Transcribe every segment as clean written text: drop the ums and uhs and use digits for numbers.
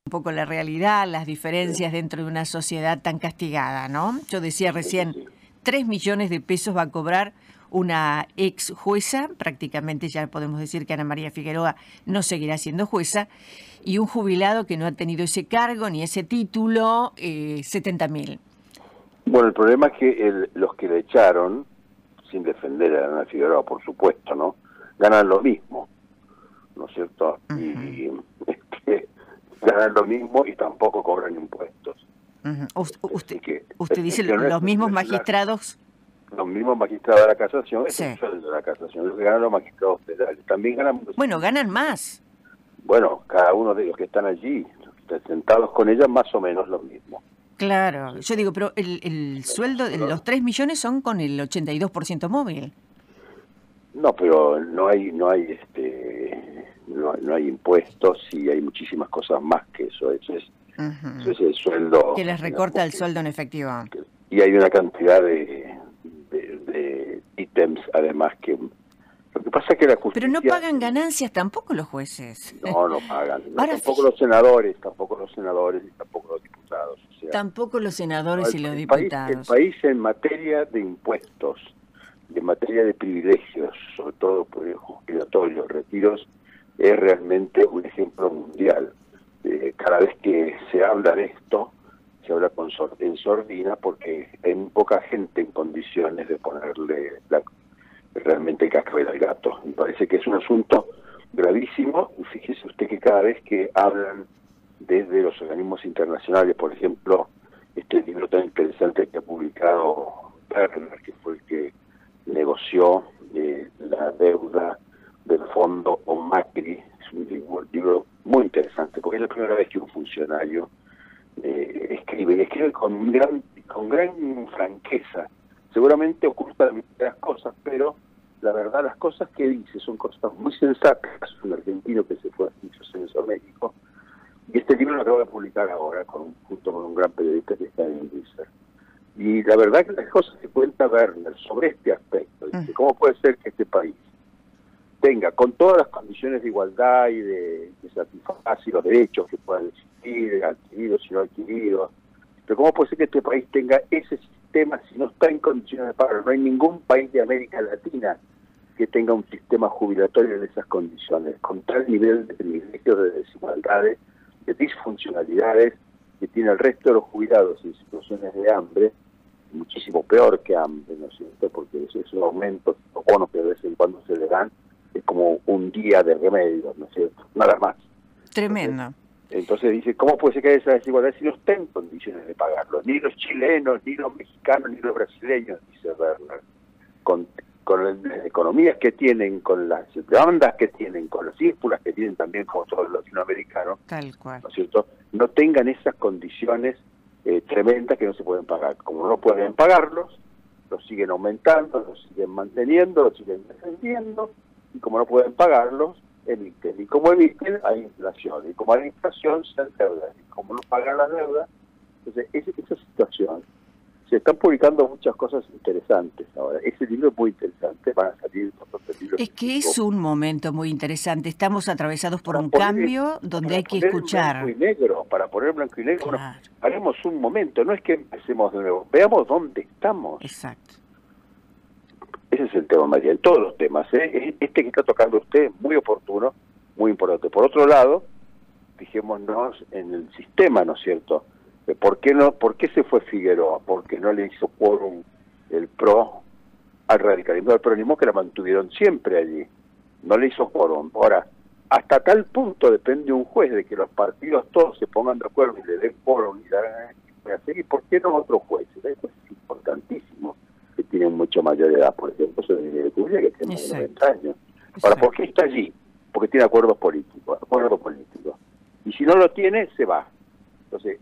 un poco la realidad, las diferencias dentro de una sociedad tan castigada, ¿no? Yo decía recién, 3 millones de pesos va a cobrar una ex jueza, prácticamente ya podemos decir que Ana María Figueroa no seguirá siendo jueza, y un jubilado que no ha tenido ese cargo ni ese título, 70.000. Bueno, el problema es que los que le echaron, sin defender a Ana Figueroa, por supuesto, ¿no? Ganan lo mismo, ¿no es cierto? Y ganan lo mismo y tampoco cobran impuestos. Usted dice los mismos magistrados. Los mismos magistrados de la casación, Sí. es el sueldo de la casación, lo que ganan los magistrados federales. También ganan... Bueno, ganan más. Bueno, cada uno de los que están allí, sentados con ella, más o menos lo mismo. Claro, yo digo, pero el sueldo, los 3 millones son con el 82% móvil. No, pero no hay impuestos y hay muchísimas cosas más que eso. Eso es el sueldo. Que les recorta el sueldo en efectivo. Y hay una cantidad de ítems, además, que... Lo que pasa es que la justicia... Pero no pagan ganancias tampoco los jueces. No pagan. Ahora, tampoco los senadores y tampoco los diputados. O sea, tampoco los senadores y los diputados. El país en materia de impuestos, en materia de privilegios, sobre todo por el jubilatorio, retiros, es realmente un ejemplo mundial. Cada vez que se habla de esto, se habla en sordina porque hay muy poca gente en condiciones de ponerle realmente cascabel al gato. Me parece que es un asunto gravísimo, y fíjese usted que cada vez que hablan desde los organismos internacionales, por ejemplo, este libro tan interesante que ha publicado Berner, que fue el que negoció la deuda del fondo Macri, es un libro muy interesante, porque es la primera vez que un funcionario escribe con gran franqueza. Seguramente oculta las cosas, pero la verdad las cosas que dice son cosas muy sensatas. Es un argentino que se fue hace muchos años a México, y este libro lo acabo de publicar ahora junto con un gran periodista que está en Deezer. Y la verdad que las cosas que cuenta Werner sobre este aspecto, dice, ¿cómo puede ser que este país tenga, con todas las condiciones de igualdad y de satisfacer los derechos que puedan existir, adquiridos y no adquiridos, pero cómo puede ser que este país tenga ese sistema si no está en condiciones de pagarlo? No hay ningún país de América Latina que tenga un sistema jubilatorio en esas condiciones, con tal nivel de privilegios, de desigualdades, de disfuncionalidades que tiene el resto de los jubilados en situaciones de hambre, muchísimo peor que hambre, ¿no es cierto? Porque esos aumentos, los bonos que de vez en cuando se le dan, es como un día de remedios, ¿no es cierto? Nada más. Tremendo. Entonces dice, ¿cómo puede ser que haya esa desigualdad si no está en condiciones de pagarlo? Ni los chilenos, ni los mexicanos, ni los brasileños, dice Werner, con las economías que tienen, con las demandas que tienen, con las ínfulas que tienen también como todos los latinoamericanos, tal cual, ¿no es cierto?, no tengan esas condiciones tremendas que no se pueden pagar. Como no pueden pagarlos, los siguen aumentando, los siguen manteniendo, los siguen defendiendo, y como no pueden pagarlos, emiten. Y como emiten, hay inflación. Y como hay inflación, se endeudan. Y como no pagan las deudas, entonces esa situación. Se están publicando muchas cosas interesantes ahora. Ese libro es muy interesante, van a salir otros libros. Es que es un momento muy interesante. Estamos atravesados por un cambio donde hay que escuchar. Para poner blanco y negro, claro. Bueno, haremos un momento, no es que empecemos de nuevo, veamos dónde estamos. Exacto. Ese es el tema, María, en todos los temas. Este que está tocando usted es muy oportuno, muy importante. Por otro lado, fijémonos en el sistema, ¿no es cierto? ¿Por qué se fue Figueroa? Porque no le hizo quórum el PRO al radicalismo, al peronismo, que la mantuvieron siempre allí. No le hizo quórum. Ahora, hasta tal punto depende un juez de que los partidos todos se pongan de acuerdo y le den quórum y la ¿y por qué no otros jueces? Hay jueces importantísimos que tienen mucho mayor edad, por ejemplo, de Curia, que tiene 90 años. Ahora, ¿por qué está allí? Porque tiene acuerdos políticos. Y si no lo tiene, se va. Entonces,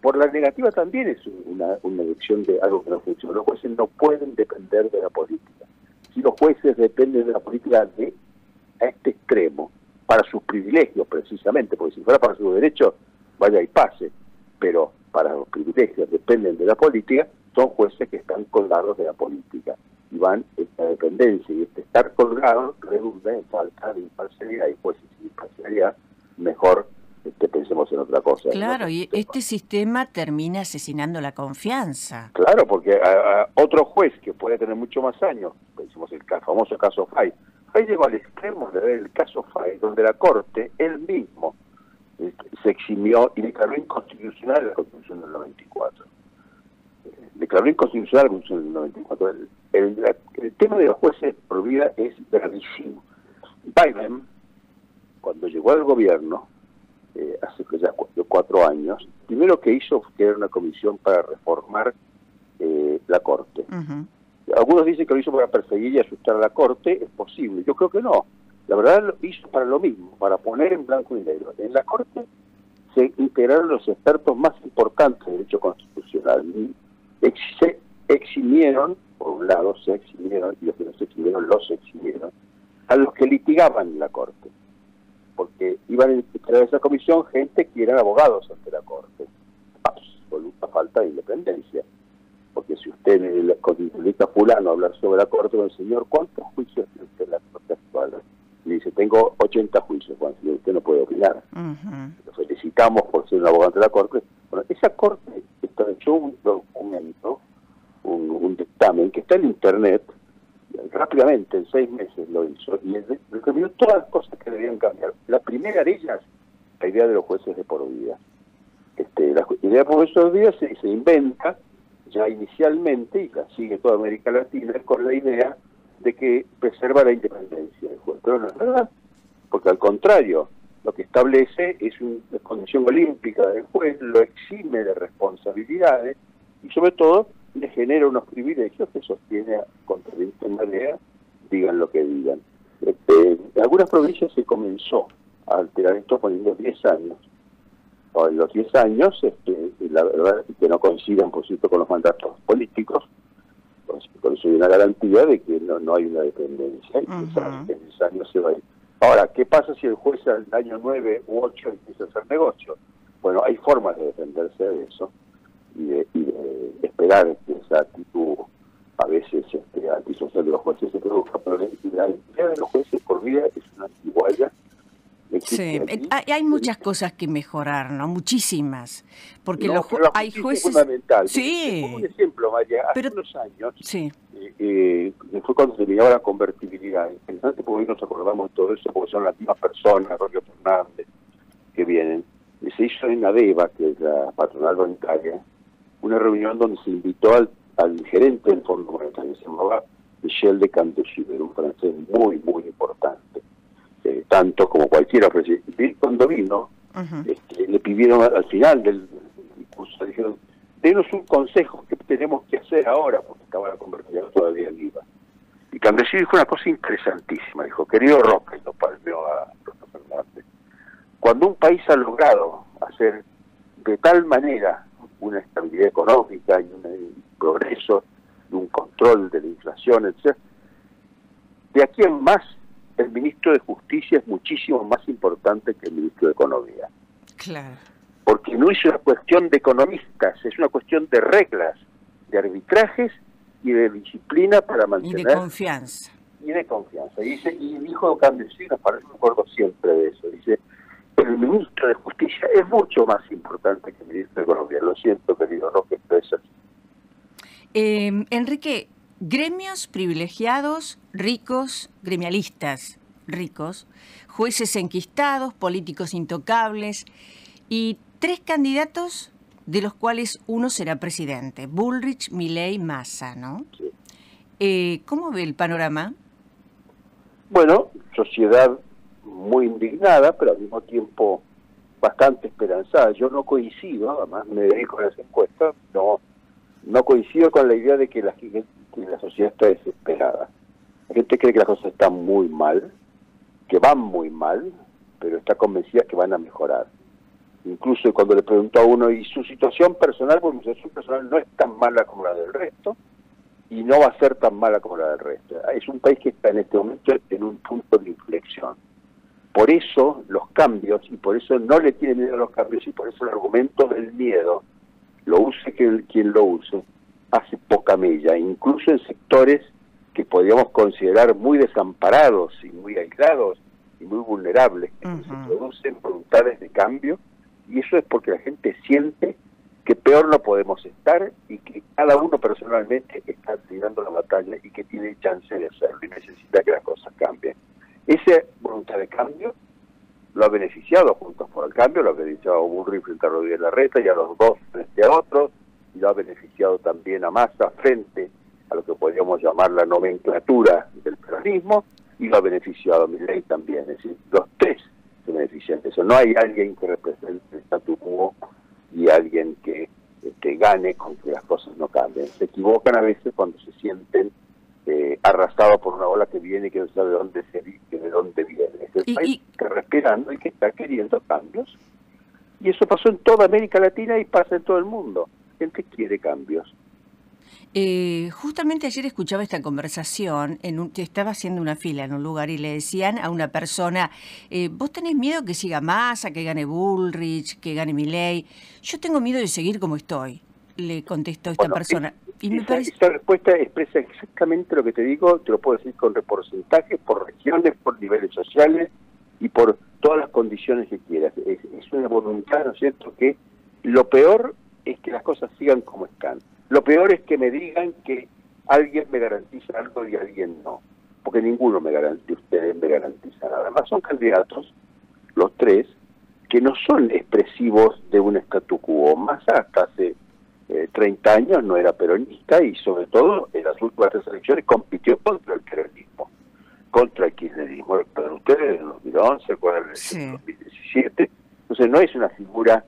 por la negativa también es una elección de algo que no funciona. Los jueces no pueden depender de la política. Si los jueces dependen de la política a este extremo, para sus privilegios precisamente, porque si fuera para sus derechos, vaya y pase, pero para los privilegios dependen de la política, son jueces que están colgados de la política. Y van esta dependencia y este estar colgado redunda en falta de imparcialidad, y jueces sin imparcialidad, mejor pensemos en dicen otra cosa. Claro, y este sistema termina asesinando la confianza. Claro, porque a otro juez que puede tener mucho más años, decimos el famoso caso Fay llegó al extremo de ver el caso Fay, donde la Corte, él mismo, se eximió y declaró inconstitucional la Constitución del 94. Declaró inconstitucional la Constitución del 94. El tema de los jueces por vida es gravísimo. Biden, cuando llegó al gobierno, hace ya 4 años, primero que hizo fue crear una comisión para reformar la Corte. Algunos dicen que lo hizo para perseguir y asustar a la Corte, es posible, yo creo que no. La verdad lo hizo para lo mismo, para poner en blanco y negro. En la Corte se integraron los expertos más importantes de derecho constitucional. Se eximieron, por un lado, se eximieron, y los que no se eximieron, los eximieron, a los que litigaban en la Corte. Porque iban a integrar esa comisión gente que eran abogados ante la Corte. Absoluta falta de independencia. Porque si usted, el constitucionalista fulano, habla sobre la Corte con el señor, ¿cuántos juicios tiene usted en la Corte actual? Le dice, tengo 80 juicios. Bueno, señor, usted no puede opinar. Lo felicitamos por ser un abogado de la Corte. Bueno, esa Corte echó un documento, un dictamen que está en Internet, rápidamente, en 6 meses lo hizo, y cambió todas las cosas que debían cambiar. La primera de ellas, la idea de los jueces de por vida. La idea de los jueces de por vida se inventa ya inicialmente, y la sigue toda América Latina, con la idea de que preserva la independencia del juez. Pero no es verdad, porque al contrario, lo que establece es una condición olímpica del juez, lo exime de responsabilidades, y sobre todo le genera unos privilegios que sostiene contra viento en marea, digan lo que digan. En algunas provincias se comenzó a alterar esto poniendo 10 años. En los 10 años, la verdad es que no coinciden, por cierto, con los mandatos políticos, por eso hay una garantía de que no hay una dependencia, y en 10 años se va a ir. Ahora, ¿qué pasa si el juez al año 9 u 8 empieza a hacer negocio? Bueno, hay formas de defenderse de eso, y de esperar que esa actitud a veces antisocial de los jueces se produzca, pero la idea de los jueces por vida es una antiguaya. Sí, hay muchas cosas que mejorar, ¿no? Muchísimas, porque hay jueces fundamental. Sí. Un ejemplo, María, hace unos años, sí. fue cuando se terminaba la convertibilidad. Interesante porque hoy nos acordamos de todo eso, porque son las mismas personas, Roque Fernández, que vienen. Y se hizo en ADEVA, que es la patronal bancaria, una reunión donde se invitó al gerente del Fondo Monetario, se llamaba Michel de Canteciber, un francés muy, muy importante. Tanto como cualquiera. Cuando vino, le pidieron al final del discurso, le dijeron, denos un consejo, ¿qué tenemos que hacer ahora? Porque estaba la conversación todavía en IVA. Y Candesí dijo una cosa interesantísima, dijo, querido Roque, lo palmeó a Roque Fernández, cuando un país ha logrado hacer de tal manera una estabilidad económica y un progreso, y un control de la inflación, etc., de aquí en más, el ministro de Justicia es muchísimo más importante que el ministro de Economía. Claro. Porque no es una cuestión de economistas, es una cuestión de reglas, de arbitrajes y de disciplina para mantener... Y de confianza. Y de confianza. Y dijo Candesina, para yo me acuerdo siempre de eso, dice, el ministro de Justicia es mucho más importante que el ministro de Economía. Lo siento, querido Roque, pero es así. Enrique, gremios privilegiados, ricos, gremialistas ricos, jueces enquistados, políticos intocables y 3 candidatos de los cuales uno será presidente, Bullrich, Milei, Massa, ¿no? Sí. ¿Cómo ve el panorama? Bueno, sociedad muy indignada, pero al mismo tiempo bastante esperanzada. Yo no coincido, además me dedico a las encuestas, no coincido con la idea de que la sociedad está desesperada. La gente cree que las cosas están muy mal, que van muy mal, pero está convencida que van a mejorar. Incluso cuando le preguntó a uno, ¿y su situación personal? Pues mi situación personal no es tan mala como la del resto, y no va a ser tan mala como la del resto. Es un país que está en este momento en un punto de inflexión. Por eso los cambios, y por eso no le tiene miedo a los cambios, y por eso el argumento del miedo, lo use quien lo use, hace poca mella, incluso en sectores que podríamos considerar muy desamparados y muy aislados y muy vulnerables, que se producen voluntades de cambio Y eso es porque la gente siente que peor no podemos estar y que cada uno personalmente está librando la batalla y que tiene chance de hacerlo y necesita que las cosas cambien. Esa voluntad de cambio lo ha beneficiado Juntos por el Cambio, lo ha beneficiado a Bullrich frente a Rodríguez Larreta y a los dos frente a otros, y lo ha beneficiado también a Massa frente a lo que podríamos llamar la nomenclatura del peronismo, y lo ha beneficiado a Milei también. Es decir, los tres se benefician de eso. No hay alguien que represente el statu quo y alguien que gane con que las cosas no cambien. Se equivocan a veces cuando se sienten arrastrados por una ola que viene y que no sabe de dónde de dónde viene. Es el país que está respirando y que está queriendo cambios. Y eso pasó en toda América Latina y pasa en todo el mundo. Gente quiere cambios. Justamente ayer escuchaba esta conversación, que estaba haciendo una fila en un lugar y le decían a una persona, ¿vos tenés miedo que siga Massa, que gane Bullrich, que gane Milei? Yo tengo miedo de seguir como estoy, le contestó esta persona. Esta respuesta expresa exactamente lo que te digo, te lo puedo decir con porcentajes, por regiones, por niveles sociales y por todas las condiciones que quieras. Es una voluntad, ¿no es cierto?, que lo peor es que las cosas sigan como están. Lo peor es que me digan que alguien me garantiza algo y alguien no, porque ninguno ustedes me garantizan nada. Además son candidatos, los tres, que no son expresivos de un statu quo. Massa hasta hace 30 años no era peronista y sobre todo en las últimas 3 elecciones compitió contra el peronismo, contra el kirchnerismo. Pero ustedes en 2011, en 2017, entonces no es una figura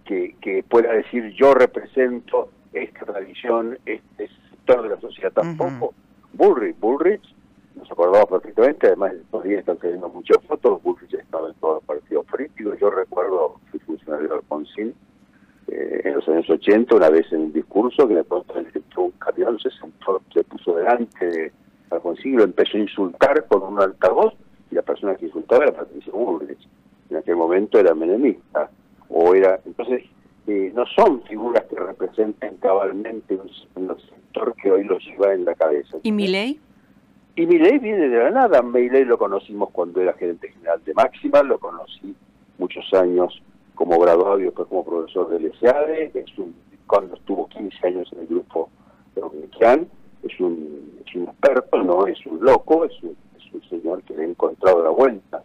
que pueda decir yo represento esta tradición, este sector de la sociedad tampoco. Bullrich, nos acordamos perfectamente, además estos días están saliendo muchas fotos, Bullrich estaba en todos los partidos políticos. Yo recuerdo, fui funcionario de Alfonsín en los años 80, una vez en un discurso que de pronto entró un camión, se puso delante de Alfonsín y lo empezó a insultar con un altavoz, y la persona que insultaba era Patricio Bullrich. En aquel momento era menemista, entonces no son figuras que representen cabalmente un sector que hoy los lleva en la cabeza. ¿Y Milei? Y Milei viene de la nada. Milei lo conocimos cuando era gerente general de Máxima, lo conocí muchos años como graduado y después como profesor del SEADE, cuando estuvo 15 años en el grupo de Omniquian, es un experto, no es un loco, es un señor que le ha encontrado la vuelta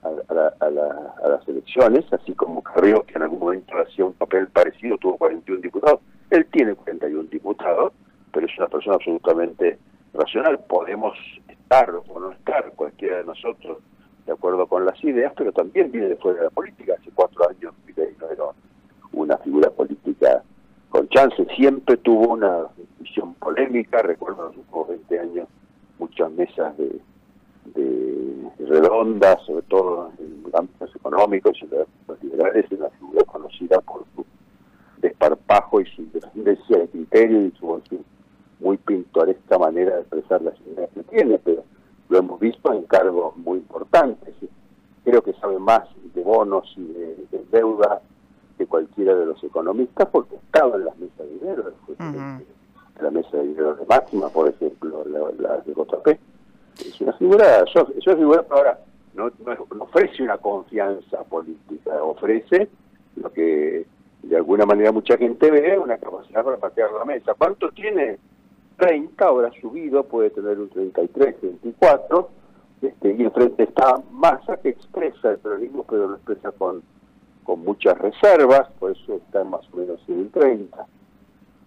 a las elecciones, así como Carrió, que en algún momento hacía un papel parecido, tuvo 41 diputados, él tiene 41 diputados, pero es una persona absolutamente racional. Podemos estar o no estar, cualquiera de nosotros, de acuerdo con las ideas, pero también viene de fuera de la política. Hace 4 años Milei no era una figura política con chance, siempre tuvo una visión polémica. Recuerdo en los últimos 20 años muchas mesas de redondas, sobre todo en ámbitos económicos y los liberales. Es una figura conocida por su desparpajo y su independencia de criterio y su muy pintoresca manera de expresar las ideas que tiene, pero lo hemos visto en cargos muy importantes. Creo que sabe más de bonos y de deuda que cualquiera de los economistas, porque estaba en las mesas de dinero, la mesa de dinero de Máxima, por ejemplo, la de JP. Es una figura, es una figura que ahora no ofrece una confianza política, ofrece lo que de alguna manera mucha gente ve, una capacidad para patear la mesa. ¿Cuánto tiene? 30, ahora subido, puede tener un 33, 34, y enfrente está Massa, que expresa el peronismo, pero lo expresa con muchas reservas, por eso está más o menos en el 30.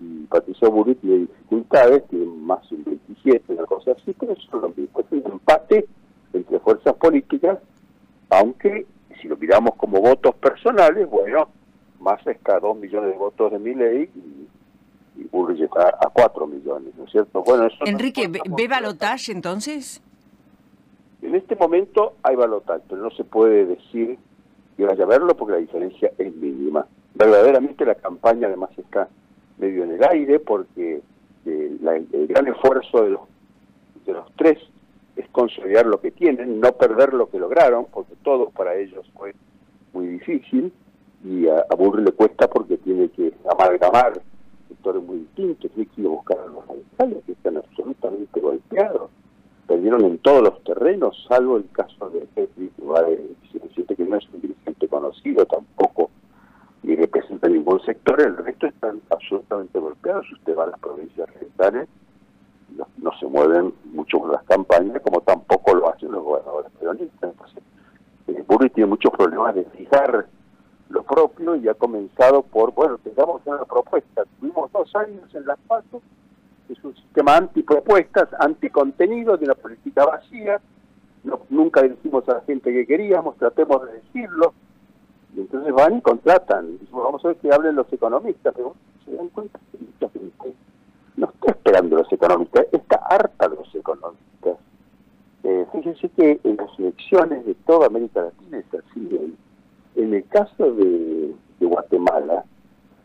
Y Patricio Bullrich tiene dificultades, tiene más un 27, una cosa así, pero eso es lo mismo. Es un empate entre fuerzas políticas, aunque si lo miramos como votos personales, bueno, Massa está a 2 millones de votos de Milei y Bullrich está a 4 millones, ¿no es cierto? Bueno, eso Enrique, ¿ve balotaje entonces? En este momento hay balotaje, pero no se puede decir que vaya a verlo porque la diferencia es mínima. Verdaderamente la campaña además está medio en el aire porque el gran esfuerzo de los tres es consolidar lo que tienen, no perder lo que lograron, porque todo para ellos fue muy difícil, y a Bullrich le cuesta porque tiene que amalgamar sectores muy distintos, tiene que ir a buscar a los radicales que están absolutamente golpeados, perdieron en todos los terrenos, salvo el caso de Petri, que no es un dirigente conocido, tampoco mayores, el resto están absolutamente golpeados. Si usted va a las provincias orientales, no se mueven mucho con las campañas, como tampoco lo hacen los gobernadores peronistas. Entonces, Burri tiene muchos problemas de fijar lo propio y ha comenzado por, bueno, tengamos una propuesta. Tuvimos 2 años en las PASO, es un sistema antipropuestas, anticontenido, de una política vacía. Nunca dijimos a la gente que queríamos, tratemos de decirlo. Y entonces van y contratan. Y decimos, vamos a ver que hablen los economistas. Pero se dan cuenta que mucha gente no está esperando los economistas, está harta de los economistas. Fíjense que en las elecciones de toda América Latina es así. En el caso de Guatemala,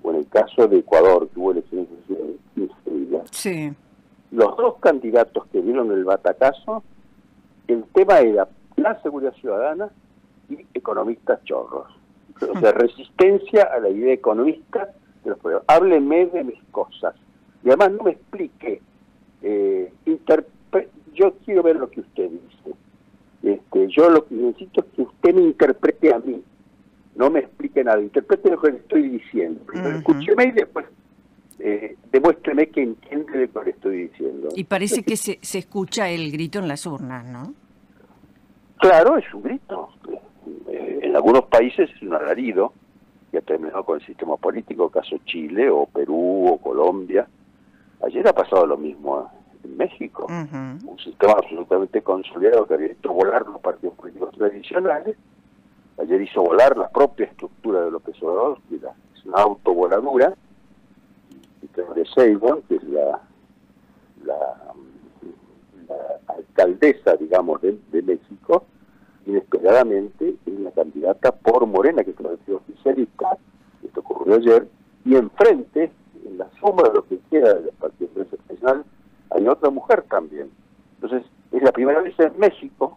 o en el caso de Ecuador, que hubo elecciones de 15 días, sí, los 2 candidatos que dieron el batacazo, el tema era la seguridad ciudadana y economistas chorros. O sea, resistencia a la idea economista de los pueblos. Hábleme de mis cosas. Y además no me explique. Yo quiero ver lo que usted dice. Yo lo que necesito es que usted me interprete a mí. No me explique nada. Interprete lo que le estoy diciendo. Primero escúcheme y después demuéstreme que entiende de lo que estoy diciendo. Y parece que se escucha el grito en las urnas, ¿no? Claro, es un grito. En algunos países es un alarido, que ha terminado con el sistema político, caso Chile, o Perú, o Colombia. Ayer ha pasado lo mismo en México. Un sistema absolutamente consolidado que había hecho volar los partidos políticos tradicionales. Ayer hizo volar la propia estructura de López Obrador, que es una autovoladura. Y Claudia Sheinbaum, que es la alcaldesa, digamos, de México, inesperadamente es la candidata por Morena, que es la oficialista. Esto ocurrió ayer, y enfrente, en la suma de lo que queda del Partido Nacional, hay otra mujer también. Entonces, es la primera vez en México,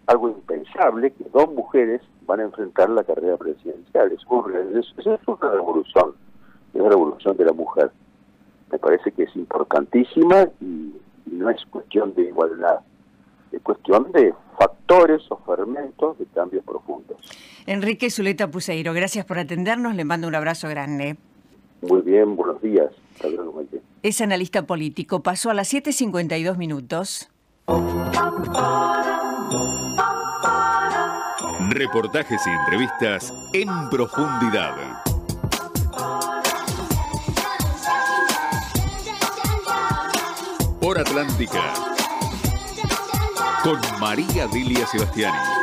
algo impensable, que 2 mujeres van a enfrentar la carrera presidencial. Es una revolución, es la revolución de la mujer. Me parece que es importantísima y no es cuestión de igualdad, es cuestión de factores o fermentos de cambios profundos. Enrique Zuleta Puseiro, gracias por atendernos, le mando un abrazo grande. Muy bien, buenos días. Hasta luego, Maite. Es analista político, pasó a las 7:52 minutos. Reportajes y entrevistas en profundidad. Por Atlántica, con María Dilia Sebastiani.